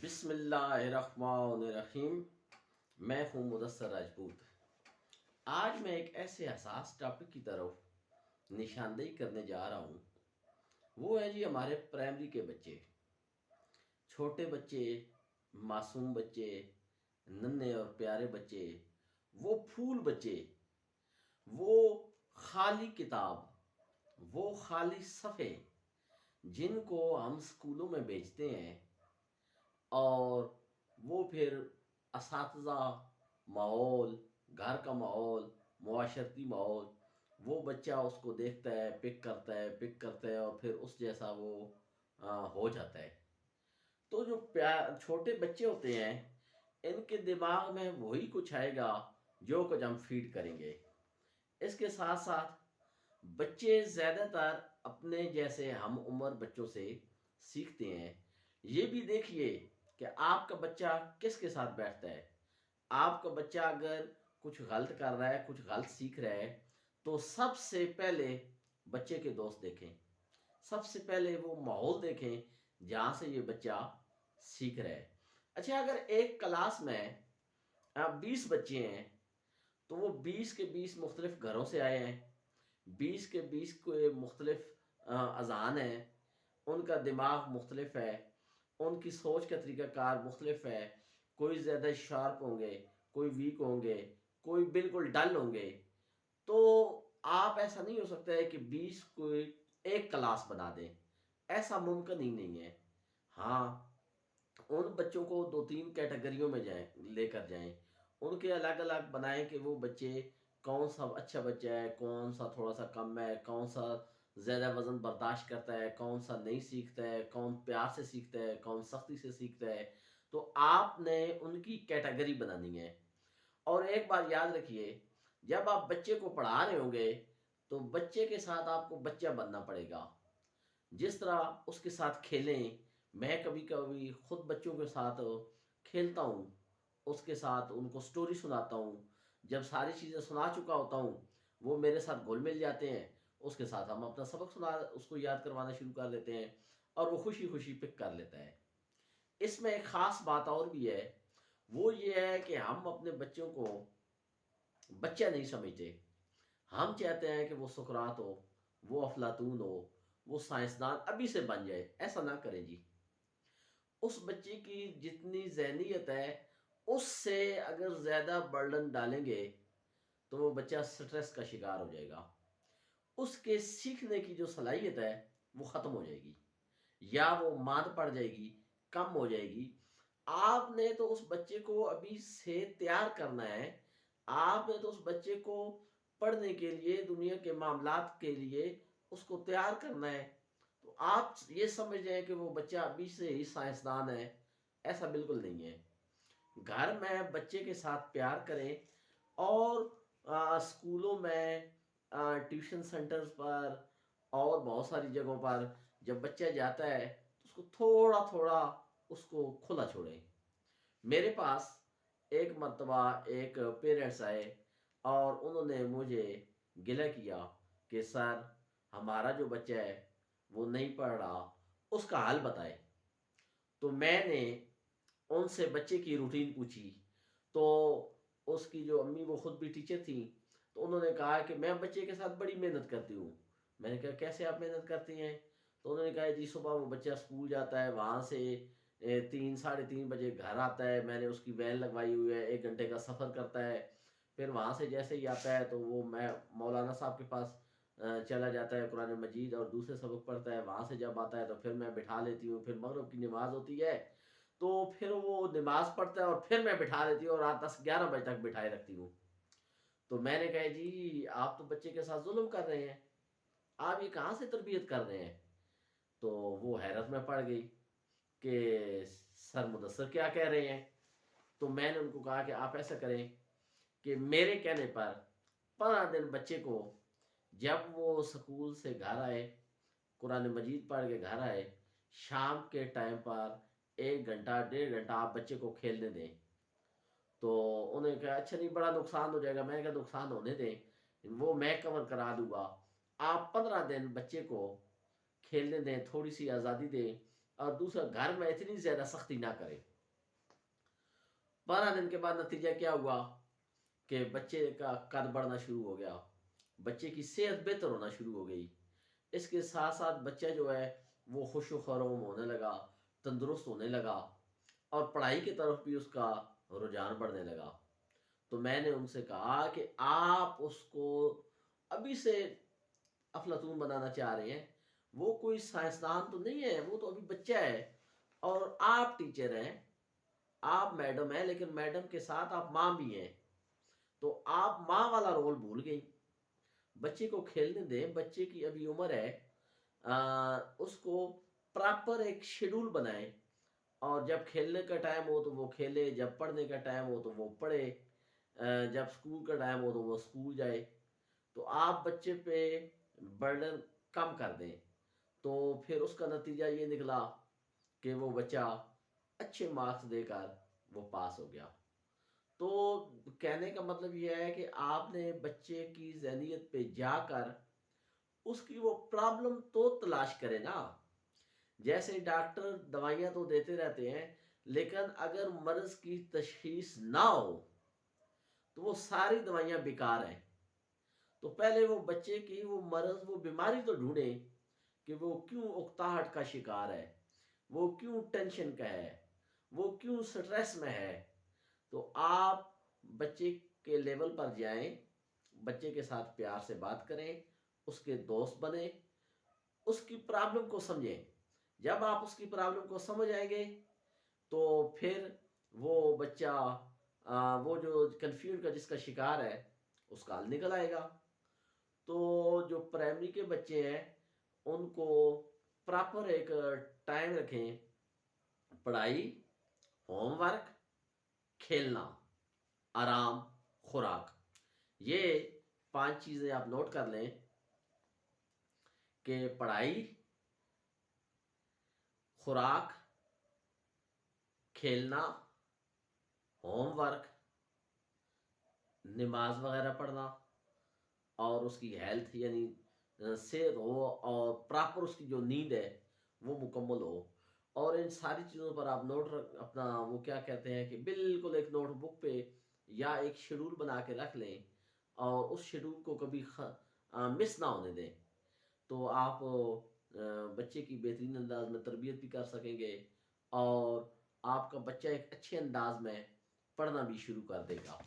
بسم اللہ الرحمن الرحیم۔ میں ہوں مدثر راجپوت۔ آج میں ایک ایسے حساس ٹاپک کی طرف نشاندہی کرنے جا رہا ہوں۔ وہ ہے جی ہمارے پرائمری کے بچے، چھوٹے بچے، معصوم بچے، ننھے اور پیارے بچے، وہ پھول بچے، وہ خالی کتاب، وہ خالی صفحے جن کو ہم اسکولوں میں بیچتے ہیں، اور وہ پھر اساتذہ، ماحول، گھر کا ماحول، معاشرتی ماحول، وہ بچہ اس کو دیکھتا ہے، پک کرتا ہے اور پھر اس جیسا وہ ہو جاتا ہے۔ تو جو چھوٹے بچے ہوتے ہیں، ان کے دماغ میں وہی کچھ آئے گا جو کچھ ہم فیڈ کریں گے۔ اس کے ساتھ ساتھ بچے زیادہ تر اپنے جیسے ہم عمر بچوں سے سیکھتے ہیں۔ یہ بھی دیکھیے کہ آپ کا بچہ کس کے ساتھ بیٹھتا ہے۔ آپ کا بچہ اگر کچھ غلط کر رہا ہے، کچھ غلط سیکھ رہا ہے، تو سب سے پہلے بچے کے دوست دیکھیں، سب سے پہلے وہ ماحول دیکھیں جہاں سے یہ بچہ سیکھ رہا ہے۔ اچھا، اگر ایک کلاس میں 20 بچے ہیں تو وہ 20 کے 20 مختلف گھروں سے آئے ہیں، 20 کے 20 کو مختلف اذہان ہیں، ان کا دماغ مختلف ہے، ان کی سوچ کا طریقہ کار مختلف ہے۔ کوئی زیادہ شارپ ہوں گے، کوئی ویک ہوں گے، کوئی بالکل ڈل ہوں گے۔ تو آپ ایسا نہیں ہو سکتا ہے کہ 20 کو ایک کلاس بنا دیں، ایسا ممکن ہی نہیں ہے۔ ہاں، ان بچوں کو 2-3 کیٹیگریوں میں لے کر جائیں، ان کے الگ الگ بنائیں کہ وہ بچے کون سا اچھا بچہ ہے، کون سا تھوڑا سا کم ہے، کون سا زیادہ وزن برداشت کرتا ہے، کون سا نہیں سیکھتا ہے، کون پیار سے سیکھتا ہے، کون سختی سے سیکھتا ہے۔ تو آپ نے ان کی کیٹیگری بنانی ہے۔ اور ایک بات یاد رکھیے، جب آپ بچے کو پڑھا رہے ہوں گے تو بچے کے ساتھ آپ کو بچہ بننا پڑے گا۔ جس طرح اس کے ساتھ کھیلیں، میں کبھی کبھی خود بچوں کے ساتھ کھیلتا ہوں، اس کے ساتھ ان کو سٹوری سناتا ہوں۔ جب ساری چیزیں سنا چکا ہوتا ہوں، وہ میرے ساتھ گھل مل جاتے ہیں، اس کے ساتھ ہم اپنا سبق اس کو یاد کروانا شروع کر دیتے ہیں، اور وہ خوشی خوشی پک کر لیتا ہے۔ اس میں ایک خاص بات اور بھی ہے، وہ یہ ہے کہ ہم اپنے بچوں کو بچہ نہیں سمجھتے۔ ہم چاہتے ہیں کہ وہ سقراط ہو، وہ افلاطون ہو، وہ سائنسدان ابھی سے بن جائے۔ ایسا نہ کریں جی۔ اس بچے کی جتنی ذہنیت ہے، اس سے اگر زیادہ برڈن ڈالیں گے تو وہ بچہ سٹریس کا شکار ہو جائے گا، اس کے سیکھنے کی جو صلاحیت ہے وہ ختم ہو جائے گی، یا وہ ماند پڑ جائے گی، کم ہو جائے گی۔ آپ نے تو اس بچے کو ابھی سے تیار کرنا ہے، آپ نے تو اس بچے کو پڑھنے کے لیے، دنیا کے معاملات کے لیے اس کو تیار کرنا ہے۔ تو آپ یہ سمجھ جائیں کہ وہ بچہ ابھی سے ہی سائنسدان ہے، ایسا بالکل نہیں ہے۔ گھر میں بچے کے ساتھ پیار کریں، اور اسکولوں میں، ٹیوشن سینٹرز پر اور بہت ساری جگہوں پر جب بچہ جاتا ہے تو اس کو تھوڑا تھوڑا اس کو کھلا چھوڑیں۔ میرے پاس ایک مرتبہ ایک پیرنٹس آئے اور انہوں نے مجھے گلہ کیا کہ سر، ہمارا جو بچہ ہے وہ نہیں پڑھ رہا، اس کا حل بتائے۔ تو میں نے ان سے بچے کی روٹین پوچھی، تو اس کی جو امی، وہ خود بھی ٹیچر تھیں، تو انہوں نے کہا کہ میں بچے کے ساتھ بڑی محنت کرتی ہوں۔ میں نے کہا کیسے آپ محنت کرتی ہیں؟ تو انہوں نے کہا جی صبح وہ بچہ اسکول جاتا ہے، وہاں سے 3-3:30 بجے گھر آتا ہے، میں نے اس کی وین لگوائی ہوئی ہے، 1 گھنٹے کا سفر کرتا ہے، پھر وہاں سے جیسے ہی آتا ہے تو وہ میں مولانا صاحب کے پاس چلا جاتا ہے، قرآن مجید اور دوسرے سبق پڑھتا ہے۔ وہاں سے جب آتا ہے تو پھر میں بٹھا لیتی ہوں، پھر مغرب کی نماز ہوتی ہے تو پھر وہ نماز پڑھتا ہے اور پھر میں بٹھا لیتی ہوں، اور رات 10-11 بجے تک بٹھائے رکھتی ہوں۔ تو میں نے کہا جی آپ تو بچے کے ساتھ ظلم کر رہے ہیں، آپ یہ کہاں سے تربیت کر رہے ہیں؟ تو وہ حیرت میں پڑ گئی کہ سر مدثر کیا کہہ رہے ہیں؟ تو میں نے ان کو کہا کہ آپ ایسا کریں کہ میرے کہنے پر 15 دن بچے کو، جب وہ سکول سے گھر آئے، قرآن مجید پڑھ کے گھر آئے، شام کے ٹائم پر 1 گھنٹہ 1.5 گھنٹہ آپ بچے کو کھیلنے دیں۔ تو انہوں نے کہا اچھا نہیں، بڑا نقصان ہو جائے گا۔ میں نے کہا نقصان ہونے دیں، وہ میں کور کرا دوں گا۔ آپ 15 دن بچے کو کھیلنے دیں، تھوڑی سی آزادی دیں، اور دوسرا گھر میں اتنی زیادہ سختی نہ کرے. 12 دن کے بعد نتیجہ کیا ہوا کہ بچے کا قد بڑھنا شروع ہو گیا, بچے کی صحت بہتر ہونا شروع ہو گئی. اس کے ساتھ ساتھ بچہ جو ہے وہ خوش و خرم ہونے لگا, تندرست ہونے لگا, اور پڑھائی کی طرف بھی اس کا رجحان بڑھنے لگا. تو میں نے ان سے کہا کہ آپ اس کو ابھی سے افلاطون بنانا چاہ رہے ہیں, وہ کوئی سائنسدان تو نہیں ہے, وہ تو ابھی بچہ ہے, اور آپ ٹیچر ہیں, آپ میڈم ہیں, لیکن میڈم کے ساتھ آپ ماں بھی ہیں, تو آپ ماں والا رول بھول گئی. بچے کو کھیلنے دیں, بچے کی ابھی عمر ہے, اس کو پراپر ایک شیڈول بنائیں, اور جب کھیلنے کا ٹائم ہو تو وہ کھیلے, جب پڑھنے کا ٹائم ہو تو وہ پڑھے, جب اسکول کا ٹائم ہو تو وہ اسکول جائے. تو آپ بچے پہ برڈن کم کر دیں. تو پھر اس کا نتیجہ یہ نکلا کہ وہ بچہ اچھے مارکس دے کر وہ پاس ہو گیا. تو کہنے کا مطلب یہ ہے کہ آپ نے بچے کی ذہنیت پہ جا کر اس کی وہ پرابلم تو تلاش کرے نا. جیسے ڈاکٹر دوائیاں تو دیتے رہتے ہیں, لیکن اگر مرض کی تشخیص نہ ہو تو وہ ساری دوائیاں بیکار ہیں. تو پہلے وہ بچے کی وہ مرض, وہ بیماری تو ڈھونڈیں کہ وہ کیوں اکتاہٹ کا شکار ہے, وہ کیوں ٹینشن کا ہے, وہ کیوں سٹریس میں ہے. تو آپ بچے کے لیول پر جائیں, بچے کے ساتھ پیار سے بات کریں, اس کے دوست بنیں, اس کی پرابلم کو سمجھیں. جب آپ اس کی پرابلم کو سمجھ آئیں گے تو پھر وہ بچہ وہ جو کنفیوژن کا جس کا شکار ہے اس کا حل نکل آئے گا. تو جو پرائمری کے بچے ہیں ان کو پراپر ایک ٹائم رکھیں, پڑھائی, ہوم ورک, کھیلنا, آرام, خوراک, یہ 5 چیزیں آپ نوٹ کر لیں کہ پڑھائی, خوراک, کھیلنا, ہوم ورک, نماز وغیرہ پڑھنا, اور اس کی ہیلتھ یعنی صحت ہو, اور پراپر اس کی جو نیند ہے وہ مکمل ہو. اور ان ساری چیزوں پر آپ نوٹ اپنا وہ کیا کہتے ہیں کہ بالکل ایک نوٹ بک پہ یا ایک شیڈول بنا کے رکھ لیں, اور اس شیڈول کو کبھی مس نہ ہونے دیں. تو آپ بچے کی بہترین انداز میں تربیت بھی کر سکیں گے, اور آپ کا بچہ ایک اچھے انداز میں پڑھنا بھی شروع کر دے گا.